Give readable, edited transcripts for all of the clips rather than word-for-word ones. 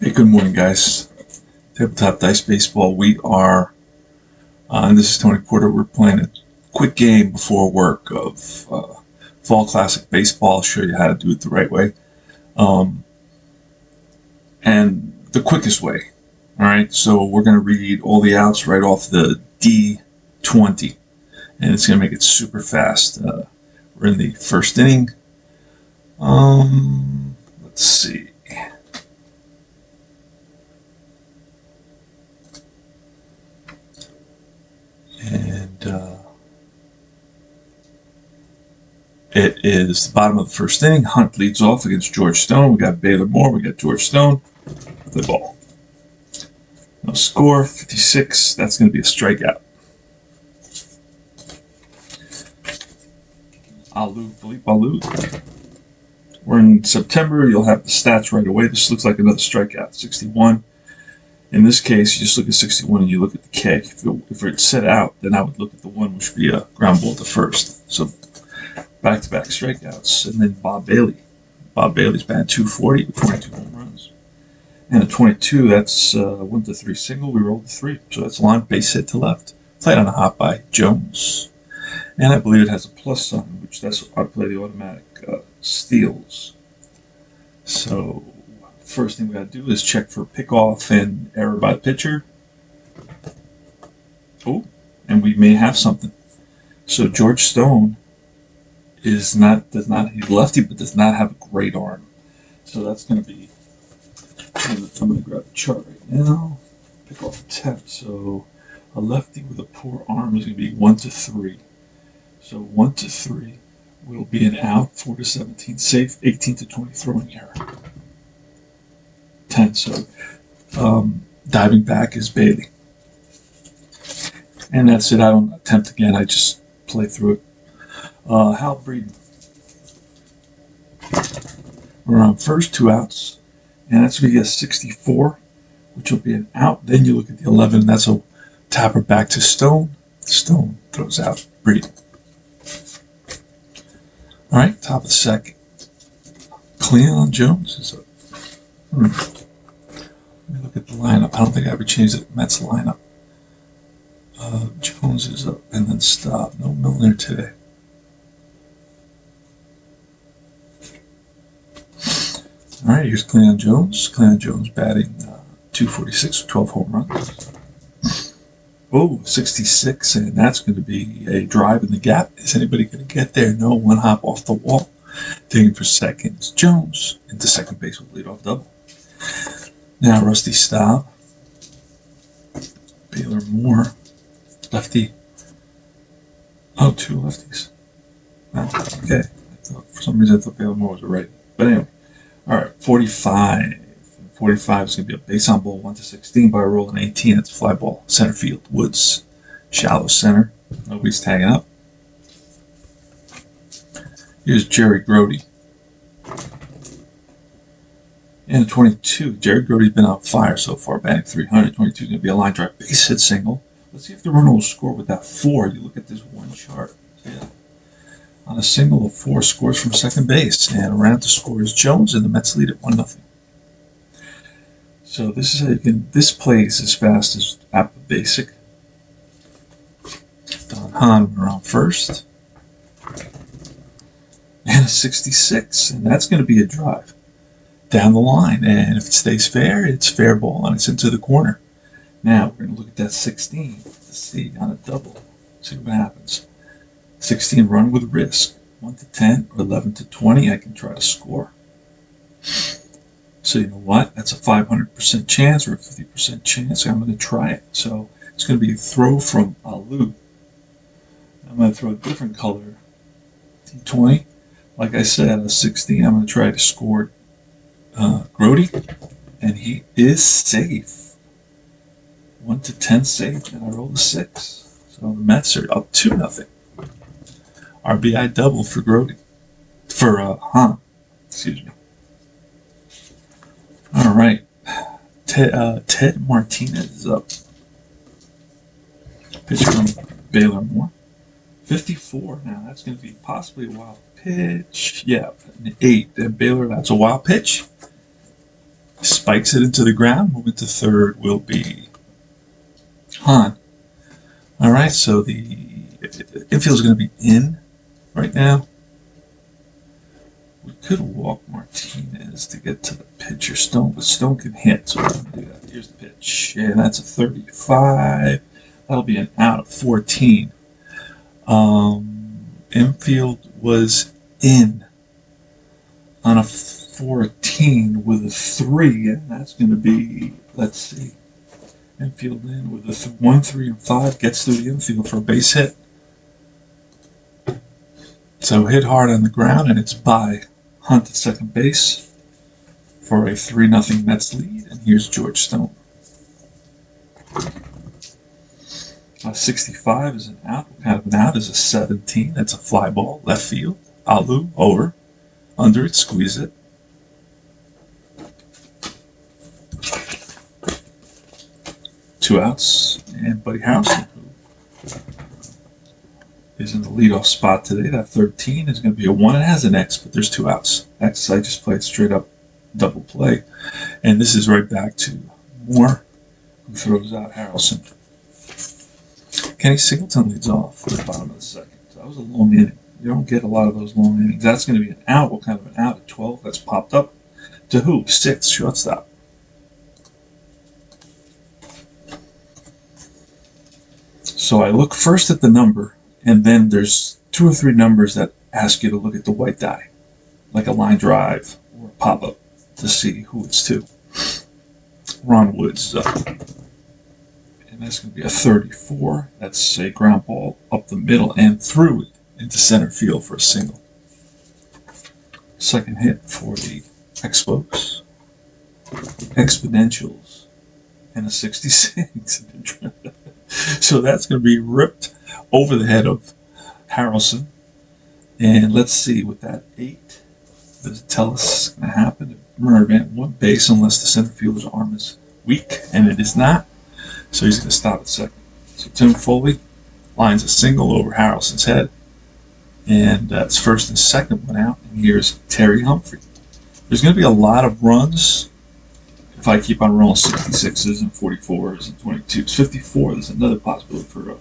Hey, good morning, guys. Tabletop Dice Baseball. We are, and this is Tony Porter. We're playing a quick game before work of Fall Classic Baseball. I'll show you how to do it the right way um, and the quickest way. All right, so we're going to read all the outs right off the D20, and it's going to make it super fast. We're in the first inning. Let's see. And it is the bottom of the first inning. Hunt leads off against George Stone. We got Baylor Moore. We got George Stone. Play ball. No score, 56. That's going to be a strikeout. Philippe Alou. We're in September. You'll have the stats right away. This looks like another strikeout, 61. In this case, you just look at 61 and you look at the K. If it's set out, then I would look at the 1, which would be a ground ball to first. So back-to-back strikeouts. And then Bob Bailey. Bob Bailey's batting 240 with 22 home runs. And a 22, that's 1-3 single. We rolled the 3. So that's a line base hit to left. Played on a hop by Jones. And I believe it has a plus sign, which that's I play the automatic steals. So first thing we got to do is check for pickoff and error by the pitcher. Oh, and we may have something. So George Stone he's lefty, but does not have a great arm. So that's going to be, I'm going to grab the chart right now. Pick off attempt. So a lefty with a poor arm is going to be 1-3. So 1-3 will be an out, 4-17 safe, 18-20 throwing error. 10. So diving back is Bailey. And that's it. I don't attempt again. I just play through it. Hal Breeden. We're on first, 2 outs. And that's going to be a 64, which will be an out. Then you look at the 11. That's a tapper back to Stone. Stone throws out Breeden. All right, top of the second. Cleon Jones is up. Let me look at the lineup. I don't think I ever changed the Mets lineup. Jones is up and then stop. No Milner today. All right, here's Cleon Jones. Cleon Jones batting 246 with 12 home runs. Oh, 66, and that's going to be a drive in the gap. Is anybody going to get there? No, 1 hop off the wall. Digging for second. Jones into second base with leadoff double. Now Rusty Staub. Baylor Moore. Lefty. Oh, 2 lefties. Oh, okay. For some reason I thought Baylor Moore was a righty. But anyway. All right, 45. 45 is going to be a base on ball 1-16 by a roll, and 18. It's a fly ball. Center field. Woods. Shallow center. Nobody's tagging up. Here's Jerry Grody. And 22. Jerry Grody's been on fire so far, batting 300. 22 is going to be a line drive base hit single. Let's see if the runner will score with that 4. You look at this one chart. Yeah. On a single of 4, scores from second base. And around to score is Jones, and the Mets lead at 1-0. So this is how you can. This plays as fast as Apple Basic. Don Hahn around first. And a 66, and that's going to be a drive down the line. And if it stays fair, it's fair ball, and it's into the corner. Now we're going to look at that 16 to see on a double. See what happens. 16 run with risk. 1-10 or 11-20. I can try to score. So you know what? That's a 500% chance or a 50% chance. I'm going to try it. So it's going to be a throw from Alou. I'm going to throw a different color. D20. Like I said, a 16. I'm going to try to score Grody. And he is safe. 1-10 safe. And I rolled a 6. So the Mets are up 2-0. RBI double for Grody. For Hahn. Excuse me. All right, Ted Martinez is up. Pitch from Baylor Moore. 54. Now that's going to be possibly a wild pitch. Yeah, an 8. And Baylor, that's a wild pitch. Spikes it into the ground. Moving to third will be Han. All right, so the infield is going to be in right now. We could walk Martinez to get to the pitcher Stone, but Stone can hit, so we're going to do that. Here's the pitch, and that's a 35. That'll be an out of 14. Infield was in on a 14 with a 3, and that's going to be, let's see, infield in with a 1, 3, and 5, gets through the infield for a base hit. So hit hard on the ground, and it's by Hunt at second base for a 3-0 Mets lead, and here's George Stone. 65 is an out. What kind of an out is a 17? That's a fly ball, left field. Alu, over. Under it, squeeze it. Two outs, and Buddy Harrelson, who is in the leadoff spot today. That 13 is going to be a 1. It has an X, but there's 2 outs. X, I just played straight up double play. And this is right back to Moore, who throws out Harrelson. Kenny Singleton leads off at the bottom of the second. So that was a long inning. You don't get a lot of those long innings. That's going to be an out. What kind of an out? At 12. That's popped up to who? 6, shortstop. So I look first at the number, and then there's 2 or 3 numbers that ask you to look at the white die, like a line drive or a pop-up, to see who it's to. Ron Woods is up. And that's going to be a 34. That's a ground ball up the middle and through it into center field for a single. Second hit for the Expos. Exponentials. And a 66. So that's going to be ripped over the head of Harrelson. And let's see, with that 8, does it tell us it's going to happen? Remember, man, 1 base unless the center fielder's arm is weak, and it is not. So he's going to stop at second. So Tim Foley lines a single over Harrelson's head. And that's first and second one out. And here's Terry Humphrey. There's going to be a lot of runs if I keep on rolling 66s and 44s and 22s. 54, there's another possibility for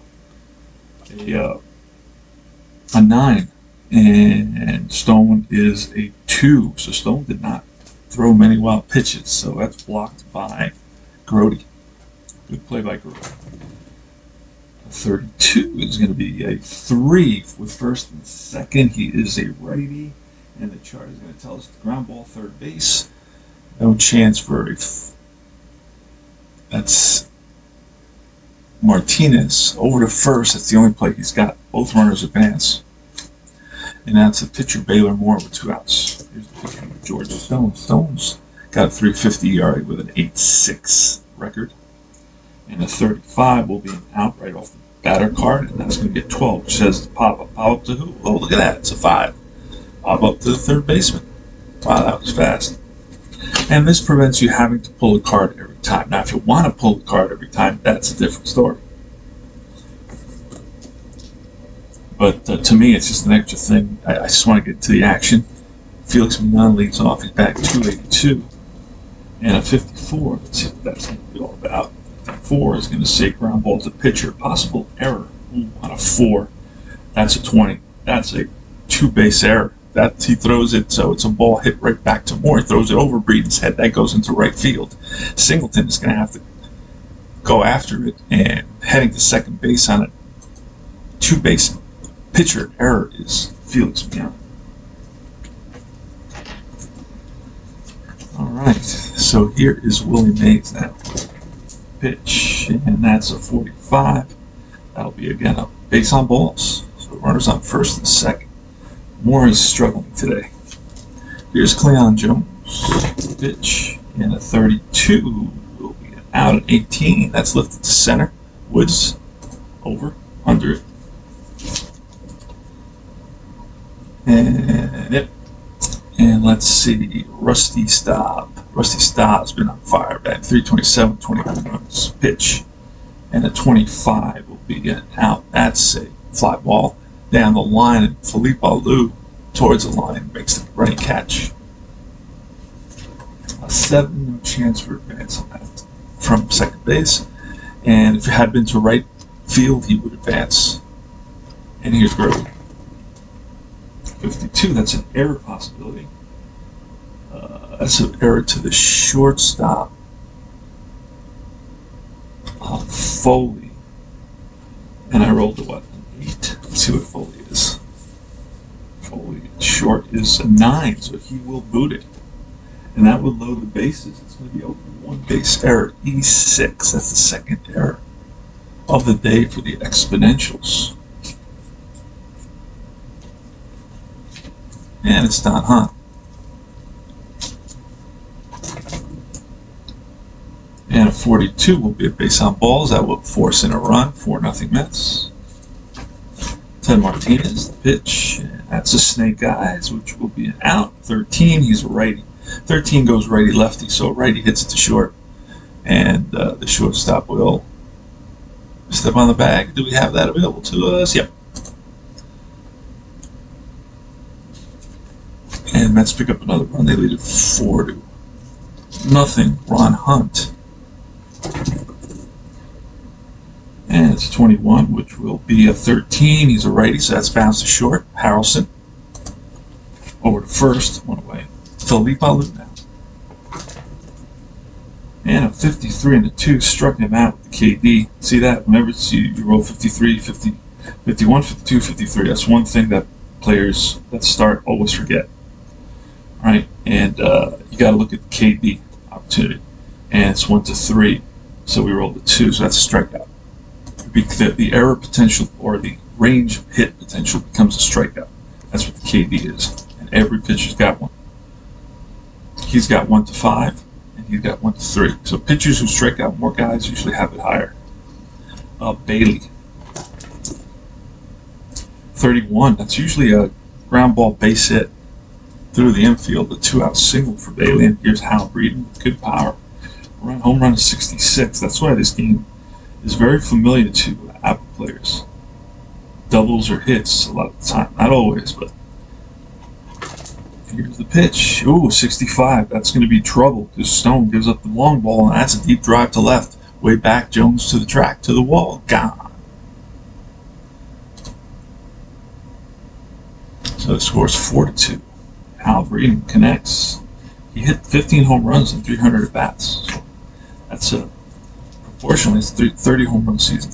a 9. And Stone is a 2. So Stone did not throw many wild pitches. So that's blocked by Grody. Good play by Grody. 32 is going to be a 3 with first and second. He is a righty, and the chart is going to tell us the ground ball, third base. No chance for a. That's Martinez over to first. That's the only play he's got. Both runners advance, and that's a pitcher Baylor Moore with 2 outs. Here's the pitcher George Stone. Stone's got a 3.50 ERA with an 8.6 record. And a 35 will be an out right off the batter card, and that's going to get 12, which says pop up. Pop up to who? Oh, look at that. It's a 5. Pop up to the third baseman. Wow, that was fast. And this prevents you having to pull a card every time. Now, if you want to pull the card every time, that's a different story. But to me, it's just an extra thing. I just want to get to the action. Felix Mignon leads off. He's back 282 and a 54. Let's see what that's going to be all about. 4 is going to say ground ball to pitcher. Possible error. Ooh, on a 4. That's a 20. That's a 2-base error. That he throws it, so it's a ball hit right back to Moore. He throws it over Breeden's head. That goes into right field. Singleton is going to have to go after it, and heading to second base on a 2-base pitcher error is Felix Mignon. All right, so here is Willie Mays now. Pitch, and that's a 45. That'll be again a base on balls. So runners on first and second. Moore is struggling today. Here's Cleon Jones. Pitch, and a 32 will be an out at 18. That's lifted to center. Woods over, under it. And it. And let's see, Rusty Staub. Rusty Staub's been on fire. Back 327, 21 runs. Pitch. And a 25 will be an out. That's a fly ball down the line. And Felipe Alou towards the line makes the running catch. a 7, no chance for advance on that from second base. And if it had been to right field, he would advance. And here's Grover. 52, that's an error possibility. That's an error to the shortstop. Foley. And I rolled a what? An 8. Let's see what Foley is. Foley short is a 9, so he will boot it. And that would load the bases. It's going to be a 1 base error. E6. That's the second error of the day for the exponentials. And it's Don Hunt. And a 42 will be a base on balls. That will force in a run. 4-0 Mets. Ted Martinez, the pitch. And that's a snake eyes, which will be an out. 13, he's a righty. 13 goes righty-lefty, so righty hits it to short. And the shortstop will step on the bag. Do we have that available to us? Yep. And Mets pick up another run. They lead it 4-0. Ron Hunt. And it's a 21, which will be a 13. He's a righty, so that's bounced to short. Harrelson. Over to first. One away. Felipe Alou now. And a 53 and a 2 struck him out with the KD. See that? Whenever you roll 53, 50, 51, 52, 53, that's one thing that players that start always forget. Right? And you got to look at the KD opportunity. And it's 1 to 3. So we rolled a 2, so that's a strikeout. The error potential or the range hit potential becomes a strikeout. That's what the KD is. And every pitcher's got one. He's got 1 to 5, and he's got 1 to 3. So pitchers who strike out more guys usually have it higher. Bailey. 31. That's usually a ground ball base hit through the infield. A 2-out single for Bailey. And here's Hal Breeden with good power. Home run is 66. That's why this game is very familiar to Apple players. Doubles or hits a lot of the time. Not always, but here's the pitch. Ooh, 65. That's going to be trouble because Stone gives up the long ball, and that's a deep drive to left. Way back, Jones to the track, to the wall. Gone. So the score is 4-2. Hal Breeden connects. He hit 15 home runs and 300 at-bats. That's proportionally, it's 30 home run season.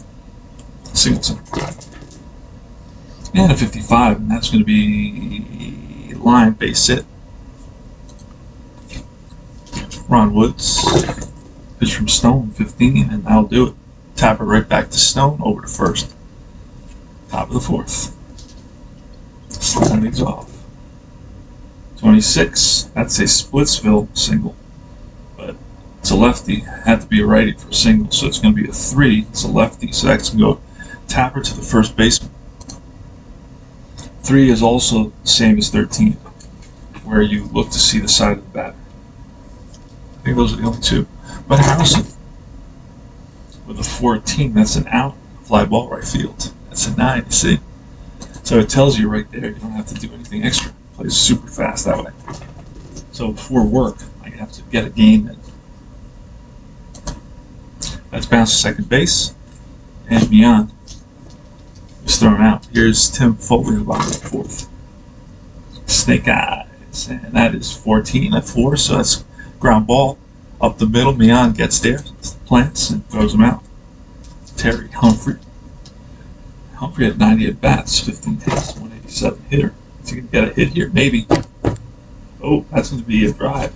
Singleton. And a 55, and that's going to be line base hit. Ron Woods, pitch from Stone, 15, and that'll do it. Tap it right back to Stone, over to first. Top of the 4th. Sliding these off. 26, that's a Splitsville single. But it's a lefty, had to be a righty for a single, so it's going to be a 3. It's a lefty, so that's going to go tapper to the first baseman. 3 is also the same as 13, where you look to see the side of the batter. I think those are the only 2. But Harrison, with a 14, that's an out, fly ball right field. That's a 9, you see? So it tells you right there, you don't have to do anything extra. It plays super fast that way. So before work, I have to get a game in. That's bounced to second base, and Mian is thrown out. Here's Tim Foley about the 4th. Snake eyes, and that is 14 at 4, so that's ground ball up the middle. Mian gets there, plants, and throws him out. Terry Humphrey. Humphrey had 90 at bats, 15 hits, 187 hitter. Is he going to get a hit here? Maybe. Oh, that's going to be a drive.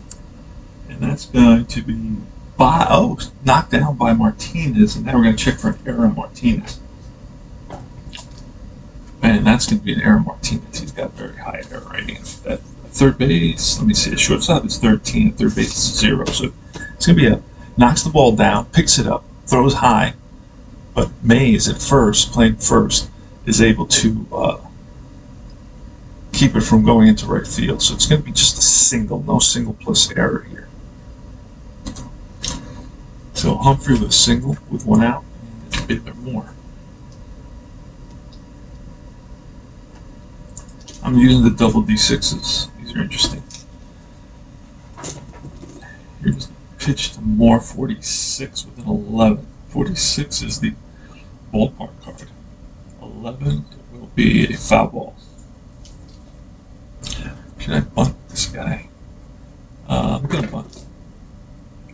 And that's going to be knocked down by Martinez. And now we're going to check for an error on Martinez. And that's going to be an error on Martinez. He's got very high error rating. At third base, let me see, a shortstop is 13. At third base is 0. So it's going to be knocks the ball down, picks it up, throws high. But Mays at first, playing first, is able to keep it from going into right field. So it's going to be just a single, no single plus error here. So Humphrey with a single with 1 out, and a bit more. I'm using the double D6s. These are interesting. Here's the pitch to Moore, 46 with an 11. 46 is the ballpark card. 11 will be a foul ball. Should I bunt this guy? I'm going to bunt.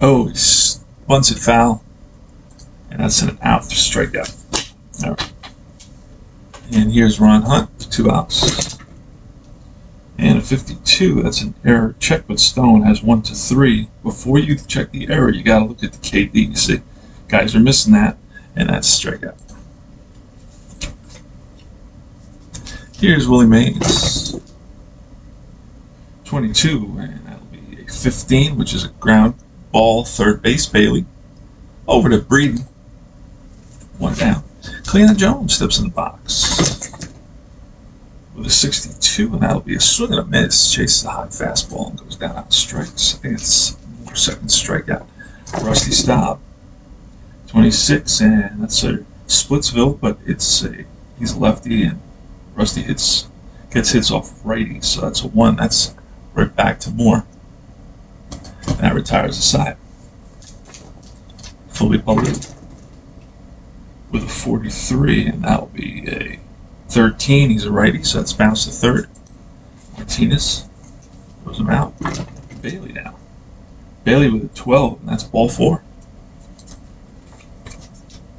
Oh, he bunts it foul. And that's an out for strikeout. All right. And here's Ron Hunt, 2 outs. And a 52, that's an error. Check with Stone has 1 to 3. Before you check the error, you got to look at the KD. You see, guys are missing that, and that's a strikeout. Here's Willie Mays, 22, and that'll be a 15, which is a ground ball, third base. Bailey over to Breeden, 1 down. Cleveland Jones steps in the box with a 62, and that'll be a swing and a miss. Chases a high fastball and goes down out strikes. I think it's more second strikeout. Rusty Staub, 26, and that's a Splitsville, but he's a lefty, and Rusty gets hits off righties, so that's a 1. That's right back to Moore. And that retires the side. Fully Palu with a 43, and that'll be a 13. He's a righty, so that's bounced to third. Martinez throws him out. Bailey now. Bailey with a 12, and that's ball 4.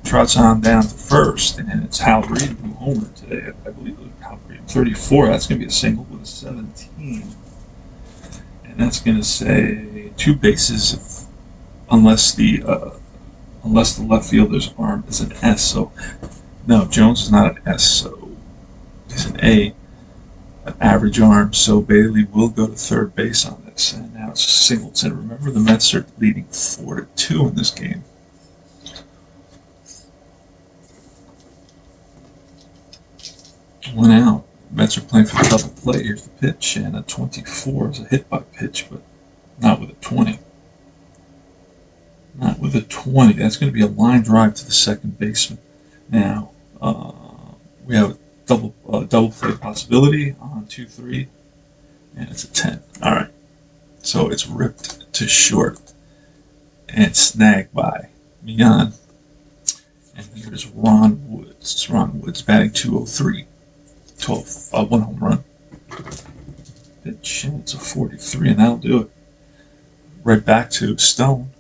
Trots on down to first, and it's Hal Breeden who homered today. I believe it was Hal Breeden. 34. That's going to be a single with a 17. And that's going to say 2 bases unless the left fielder's arm is an S. So no, Jones is not an S, so he's an A, an average arm. So Bailey will go to third base on this, and now it's Singleton. Remember, the Mets are leading 4-2 in this game. One out. Mets are playing for double play. Here's the pitch, and a 24 is a hit by pitch, but not with a 20. Not with a 20. That's going to be a line drive to the second baseman. Now, we have a double play possibility on 2-3, and it's a 10. All right. So it's ripped to short and snagged by Mian. And here's Ron Woods. It's Ron Woods batting 203. 1 home run. Pitch, and it's a 43, and that'll do it. Right back to Stone.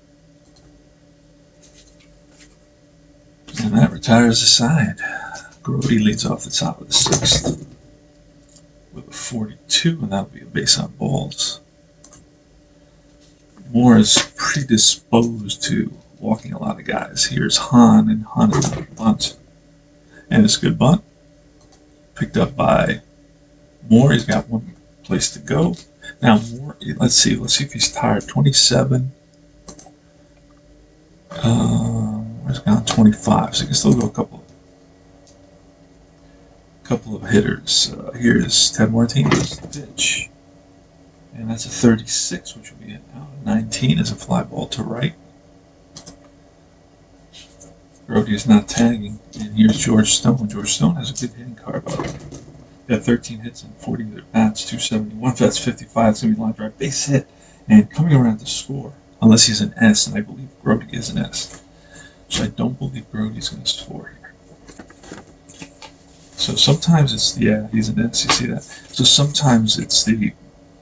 And that retires the side. Grody leads off the top of the 6th with a 42, and that'll be a base on balls. Moore is predisposed to walking a lot of guys. Here's Hahn, and Hahn is a bunt. And it's a good bunt. Picked up by Moore. He's got 1 place to go. Now Moore, let's see if he's tired. 27. Moore's gone 25, so he can still go a couple of hitters. Here's Ted Martinez, pitch, and that's a 36, which will be an out. 19 is a fly ball to right. Grody is not tagging, and here's George Stone. George Stone has a good hitting card. Got 13 hits and 40 at bats, 271. If that's 55, it's going to be line drive, base hit, and coming around to score. Unless he's an S, and I believe Grody is an S. So I don't believe Grody's going to score here. So sometimes it's, yeah, he's an S, you see that? So sometimes it's the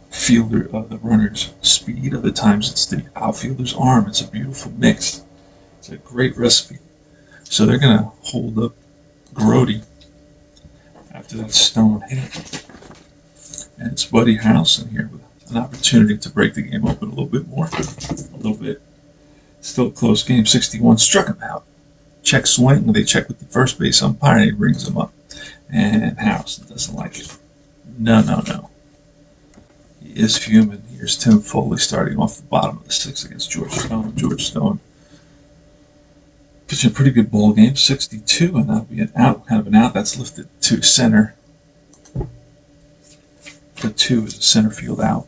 fielder, the runner's speed, other times it's the outfielder's arm. It's a beautiful mix. It's a great recipe. So they're going to hold up Grody after that Stone hit. And it's Buddy Harrelson here with an opportunity to break the game open a little bit more. A little bit. Still a close game. 61 struck him out. Check swing. They check with the first base umpire, and he brings him up. And Harrelson doesn't like it. No. He is fuming. Here's Tim Foley starting off the bottom of the 6th against George Stone. George Stone pitching a pretty good ball game. 62, and that'll be an out. Kind of an out. That's lifted to center. The 2 is a center field out.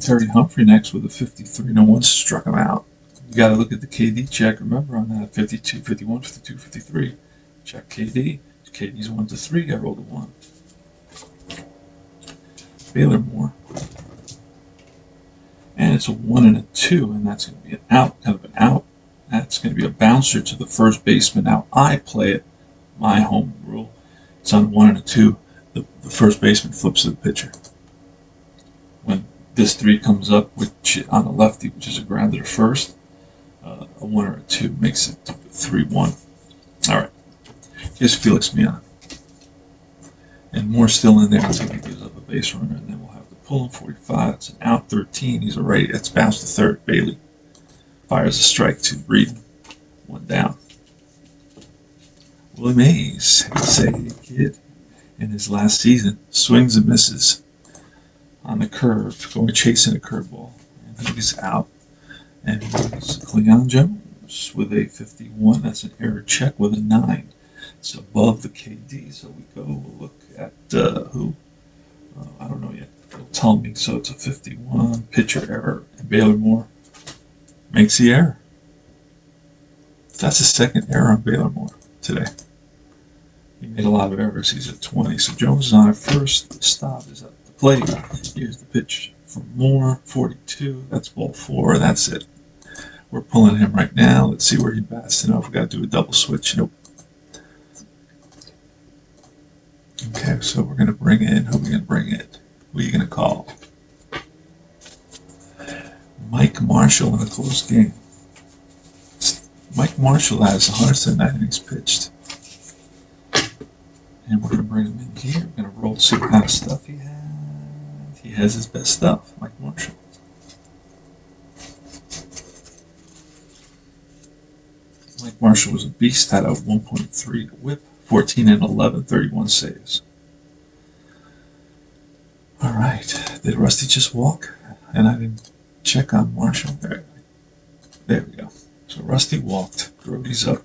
Terry Humphrey next with a 53. No one struck him out. You got to look at the KD check. Remember on that 52, 51, 52, 53. Check KD. KD's 1 to 3. I rolled a 1. Baylor Moore. And And it's a 1 and a 2, and that's going to be an out, kind of an out. That's going to be a bouncer to the first baseman. Now I play it, my home rule. It's on a 1 and a 2. The first baseman flips to the pitcher. When this 3 comes up, which on the lefty, which is a grounder to first, a 1 or a 2 makes it 3-1. All right. Here's Felix Mian. And more still in there until he gives up a base runner, and then we'll have to pull him 45. It's an out 13. He's already, that's bounced to third. Bailey fires a strike to Breeden. 1 down. Willie Mays, he's a kid in his last season, swings and misses on the curve, going chasing a curveball, and he's out. And here's Cleon Jones with a 51. That's an error check with a 9. It's above the KD, so we go. We'll look at who. I don't know yet. It'll tell me. So it's a 51 pitcher error, and Baylor Moore makes the error. That's the second error on Baylor Moore today. He made a lot of errors. He's at 20. So Jones is on at first. Stop is at the plate. Here's the pitch from Moore, 42. That's ball 4. That's it. We're pulling him right now. Let's see where he bats. You know, if we got to do a double switch. Nope. Okay, so we're going to bring in, who are we going to bring in? Who are you going to call? Mike Marshall in a close game. Mike Marshall has 109 innings pitched. And we're going to bring him in here. We're going to roll, see what kind of stuff he has. He has his best stuff, Mike Marshall. Mike Marshall was a beast, had a 1.3 whip, 14 and 11, 31 saves. All right. Did Rusty just walk? And I didn't check on Marshall. There we go. So Rusty walked. Grody's up.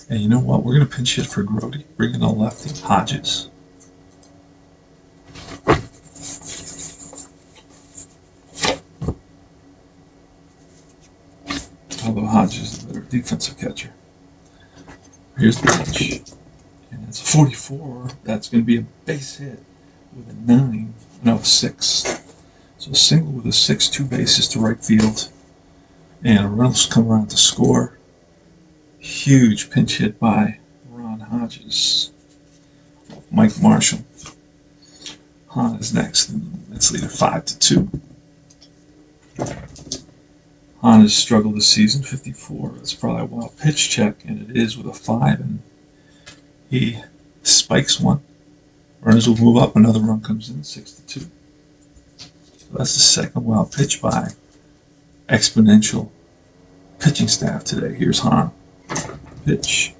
And you know what? We're going to pinch hit for Grody. Bring in a lefty, Hodges. Although Hodges is a better defensive catcher. Here's the pitch. And it's a 44. That's going to be a base hit with a 9. No, a 6. So a single with a 6, 2 bases to right field. And Reynolds come around to score. Huge pinch hit by Ron Hodges. Mike Marshall. Hahn is next. And let's lead it 5-2. Hahn has struggled this season, 54. That's probably a wild pitch check, and it is with a 5, and he spikes one. Runners will move up, another run comes in, 6-2. So that's the second wild pitch by exponential pitching staff today. Here's Hahn. Pitch.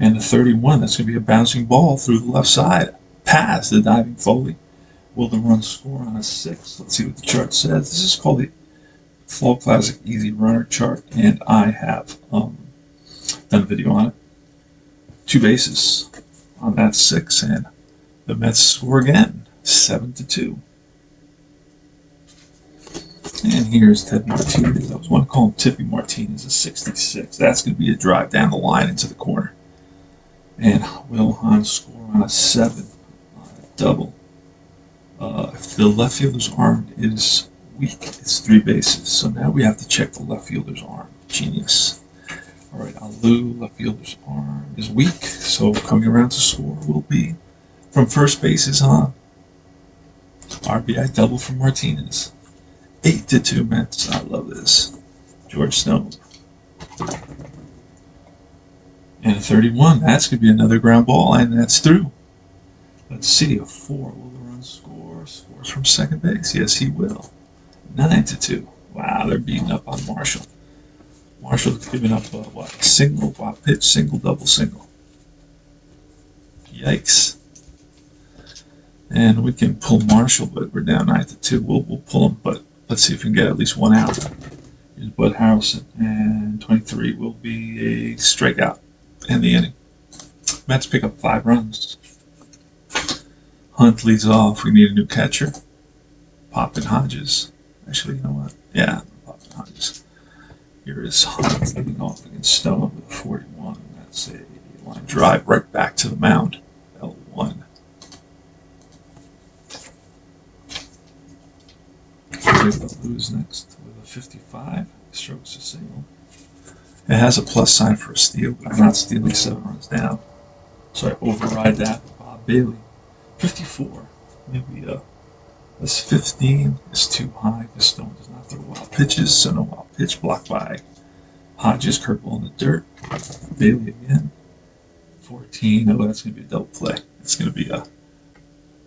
And the 31, that's going to be a bouncing ball through the left side, past the diving Foley. Will the run score on a 6? Let's see what the chart says. This is called the Flow Classic Easy Runner chart, and I have done a video on it. 2 bases on that 6, and the Mets score again, 7-2. And here's Ted Martinez. I was want to call him Tippy Martinez, a 66. That's going to be a drive down the line into the corner. And will Hahn score on a 7 on a double? If the left fielder's arm is weak, it's 3 bases. So now we have to check the left fielder's arm. Genius. All right, Alu, left fielder's arm is weak. So coming around to score will be from first base is Hahn. RBI double from Martinez. 8-2 Mets. I love this. George Stone. And a 31. That's going to be another ground ball, and that's through. Let's see. A 4. Will the run score? Scores from second base. Yes, he will. 9-2. Wow, they're beating up on Marshall. Marshall's giving up a single, wild pitch, single, double, single. Yikes. And we can pull Marshall, but we're down 9-2. We'll pull him, but let's see if we can get at least 1 out. Here's Bud Harrelson, and 23 will be a strikeout in the inning. Mets pick up 5 runs. Hunt leads off. We need a new catcher. Poppin Hodges. Actually, you know what? Yeah, Poppin Hodges. Here is Hunt leading off against Stone with a 41. That's a line drive right back to the mound. L1. to lose next with a 55. Strokes a single. It has a plus sign for a steal, but I'm not stealing 7 runs down. So I override that with Bob Bailey. 54. Maybe this 15 is too high because Stone does not throw wild pitches, so no wild pitch blocked by Hodges, curveball in the dirt. Bailey again. 14. Oh, that's going to be a double play. It's going to be a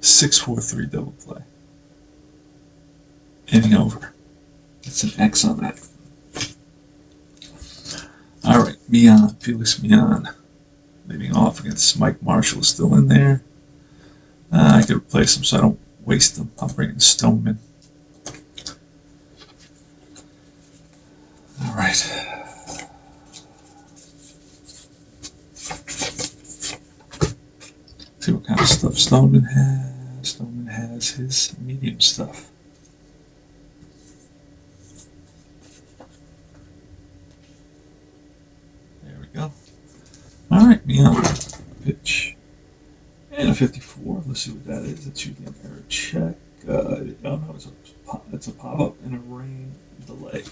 6-4-3 double play. Inning over. It's an X on that. All right, Mian, Felix Mian, leading off against Mike Marshall is still in there. I could replace him so I don't waste him. I'm bringing Stoneman. All right. See what kind of stuff Stoneman has. Stoneman has his medium stuff. Go. All right, Mian, pitch, and a 54. Let's see what that is. It's usually an error check. Oh no, it's a pop up and a rain delay.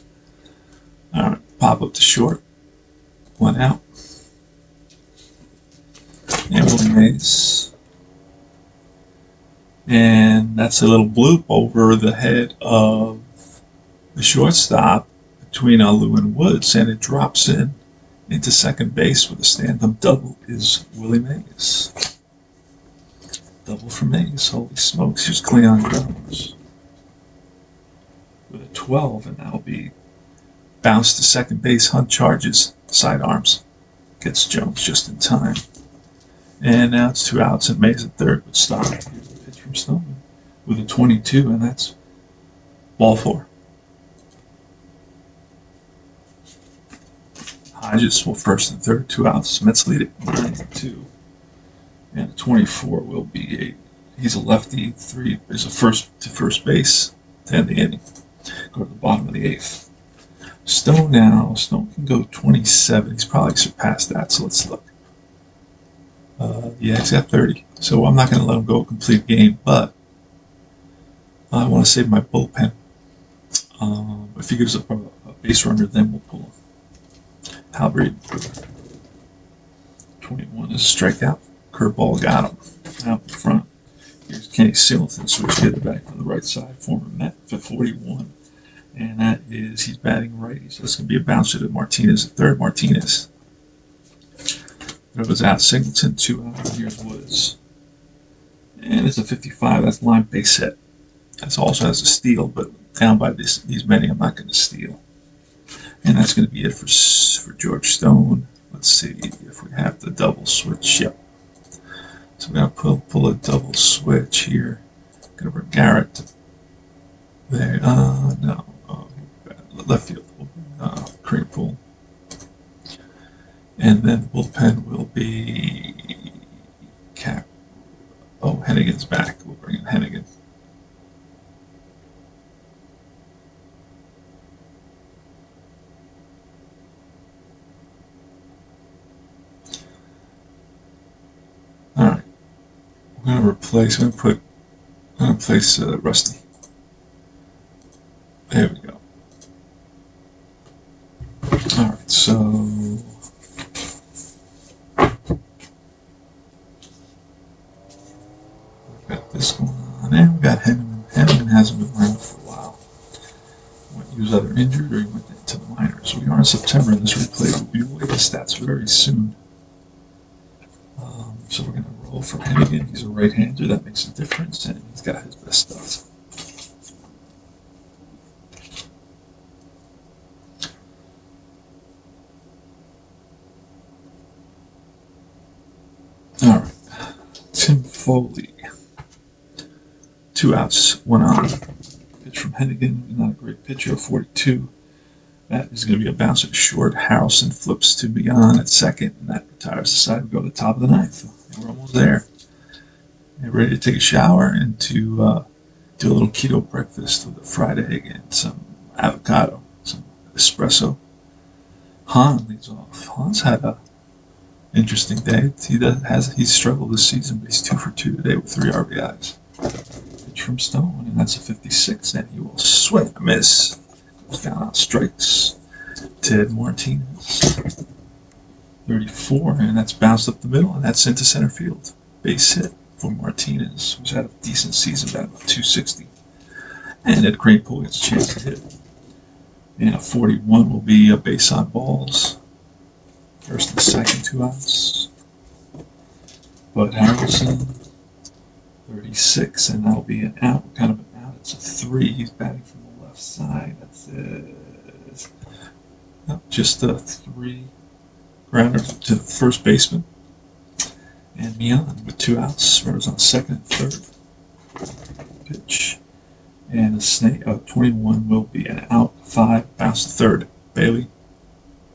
All right, pop up to short, 1 out. And Willie Mays, and that's a little bloop over the head of the shortstop between Alou and Woods, and it drops in into second base with a stand-up double is Willie Mays. Double for Mays. Holy smokes. Here's Cleon Jones with a 12, and that'll be bounce to second base. Hunt charges. Sidearms. Gets Jones just in time. And now it's 2 outs, and Mays at third would stop. Here's a pitch from Stoneman with a 22, and that's ball 4. Hodges will first and third, 2 outs. Mets lead it 9-2. And a 24 will be he's a lefty. 3 is a first to first base to end the inning. Go to the bottom of the 8th. Stone now. Stone can go 27. He's probably surpassed that, so let's look. Yeah, he's got 30. So I'm not going to let him go a complete game, but I want to save my bullpen. If he gives up a base runner, then we'll pull him. Halbreed, 21 is a strikeout. Curveball got him out in front. Here's Kenny Singleton, switch hitter back from the right side, former Met for 41. And that is, he's batting righty. So it's going to be a bouncer to Martinez at third. Martinez. Goes out. Singleton, 2 out. Here's Woods. And it's a 55. That's line base hit. That also has a steal, but down by these many, I'm not going to steal. And that's going to be it for George Stone. Let's see if we have the double switch. Yep. So we're going to pull a double switch here. Going to bring Garrett to there. No. Left field. Cream pool. And then the bullpen will be Cap. Oh, Hennigan's back. We'll bring in Hennigan. I'm going to replace Rusty. There we go. Alright, so we've got this going on, and we've got Henneman. Henneman hasn't been around for a while. He was either injured or he went into the minors. We are in September, and this replay will be away the stats very soon. So we're going to roll for Hennigan. He's a right-hander. That makes a difference, and he's got his best stuff. All right. Tim Foley. 2 outs, 1 on. Pitch from Hennigan. Not a great pitcher, 42. That is going to be a bouncer to short. Harrelson flips to Mian at second, and that retires the side. We go to the top of the 9th. We're almost there. Get ready to take a shower and to do a little keto breakfast with a fried egg and some avocado, some espresso. Han leads off. Han's had a interesting day. He's struggled this season, but he's 2 for 2 today with 3 RBIs. Pitch from Stone, and and that's a 56, and he will swing a miss. Goes down on strikes. Ted Martinez, 34, and that's bounced up the middle, and that's into center field. Base hit for Martinez, who's had a decent season, about 260. And Ed Kranepool gets a chance to hit. And a 41 will be a base on balls. First and second, 2 outs. Bud Harrelson, 36, and that'll be an out. What kind of an out? It's a 3. He's batting from the left side. That's it. No, just a 3 grounder to the first baseman. And Mian with 2 outs. Runners on second and third. Pitch. And the snake, 21 will be an out. 5, bounce to third. Bailey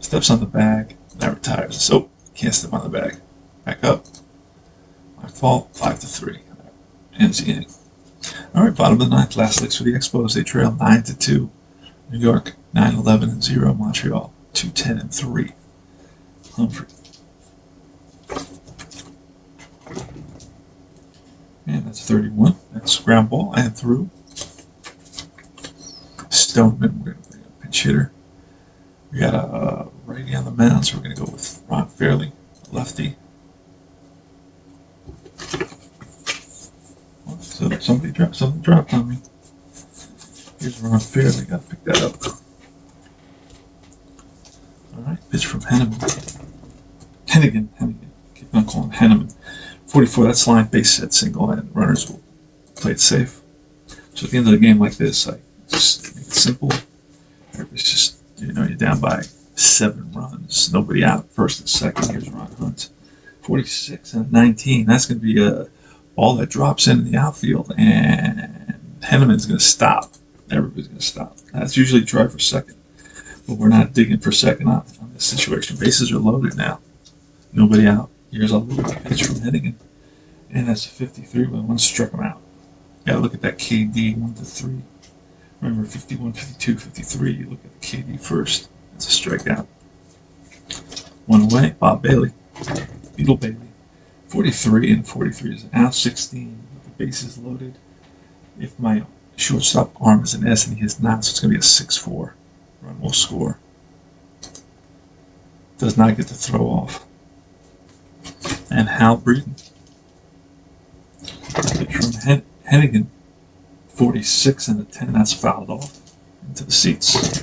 steps on the bag. That retires. So, can't step on the bag. Back up. My fault. 5-3. Ends the inning. All right, bottom of the ninth. Last licks for the Expos. They trail 9-2. New York 9-11-0. Montreal 2-10-3. Humphrey. And that's 31. That's ground ball and through. Stoneman, we're going to play a pinch hitter. We got a righty on the mound, so we're going to go with Ron Fairley, lefty. Oh, so something dropped on me. Here's Ron Fairley, got to pick that up. All right, pitch from Hennigan. Keep on calling Henneman. 44, that's line, base hit, single, and runners will play it safe. So at the end of the game like this, I just make it simple. It's just, you're down by 7 runs, nobody out, first and second. Here's Ron Hunt, 46 and 19. That's going to be a ball that drops into the outfield, and Henneman's going to stop. Everybody's going to stop. That's usually try for second, but we're not digging for second on this situation. Bases are loaded now, nobody out. Here's a little pitch from Hennigan, and that's a 53 when one struck him out. Got to look at that KD 1-3. Remember, 51, 52, 53. You look at the KD first. That's a strikeout. 1 away. Bob Bailey, Beetle Bailey, 43, and 43 is an out. 16. The bases loaded. If my shortstop arm is an S and he is not, so it's going to be a 6-4. Run will score. Does not get to throw off. And Hal Breeden. Pitch from Hennigan, 46 and a 10. That's fouled off into the seats.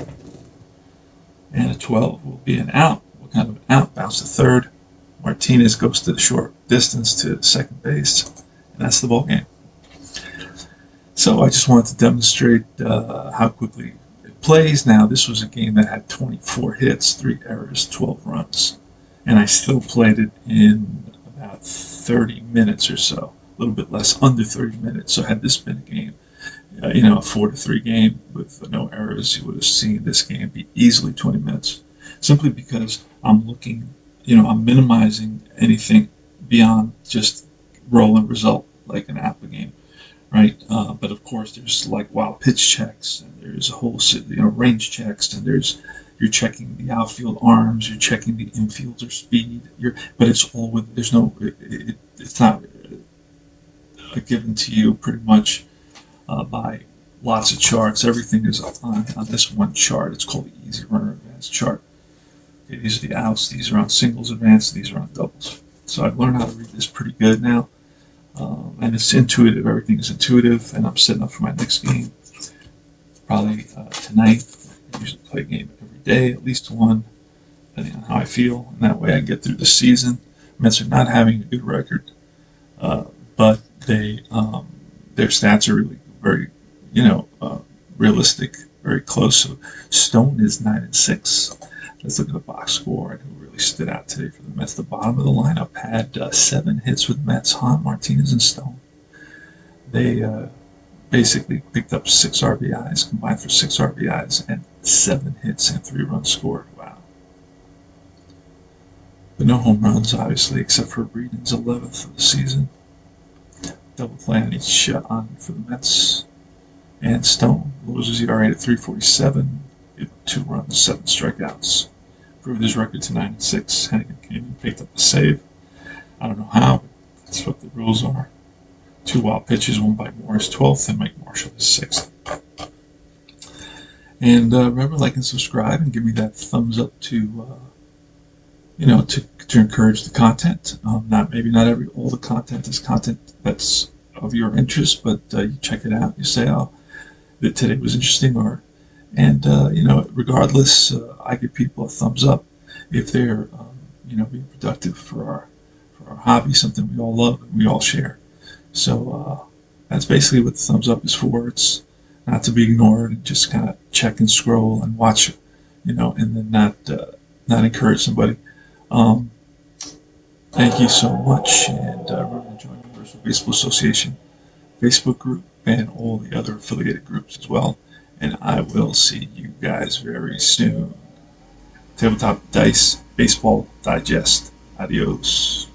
And a 12 will be an out. What kind of an out? Bounce to third. Martinez goes to the short distance to second base. And that's the ball game. So I just wanted to demonstrate how quickly it plays. Now, this was a game that had 24 hits, 3 errors, 12 runs. And I still played it in about 30 minutes or so, a little bit less, under 30 minutes. So had this been a game, a 4-3 game with no errors, you would have seen this game be easily 20 minutes. Simply because I'm looking, I'm minimizing anything beyond just rolling result like an Apple game, right? But of course, there's like wild pitch checks, and there's a whole range checks, and you're checking the outfield arms, you're checking the infielder speed, but it's all with, it's not given to you pretty much by lots of charts. Everything is on this one chart. It's called the Easy Runner Advanced chart. Okay, these are the outs, these are on singles advanced, these are on doubles. So I've learned how to read this pretty good now. And it's intuitive, everything is intuitive, and I'm setting up for my next game. Probably tonight. I usually play a game every day, at least one, depending on how I feel, and that way I get through the season. Mets are not having a good record, but their stats are really very, realistic, very close. So Stone is 9-6. Let's look at the box score and who really stood out today for the Mets. The bottom of the lineup had 7 hits with Mets, Hahn, Martinez, and Stone. They basically picked up 6 RBIs, combined for 6 RBIs, and 7 hits and 3 runs scored. Wow. But no home runs, obviously, except for Breeden's 11th of the season. Double play on each shot on for the Mets. And Stone loses ERA at 3.47, 2 runs, 7 strikeouts. Improved his record to 9-6. Hennigan came and picked up a save. I don't know how, but that's what the rules are. Two wild pitches, one by Morris 12th and Mike Marshall his 6th. And remember, like and subscribe, and give me that thumbs up to to encourage the content. Not all the content is content that's of your interest, but you check it out. You say, oh, that today was interesting, regardless, I give people a thumbs up if they're being productive for our hobby, something we all love and we all share. So that's basically what the thumbs up is for. It's not to be ignored and just kind of check and scroll and watch, and then not encourage somebody. Thank you so much, and remember to join the Universal Baseball Association Facebook group and all the other affiliated groups as well. And I will see you guys very soon. Tabletop Dice Baseball Digest. Adios.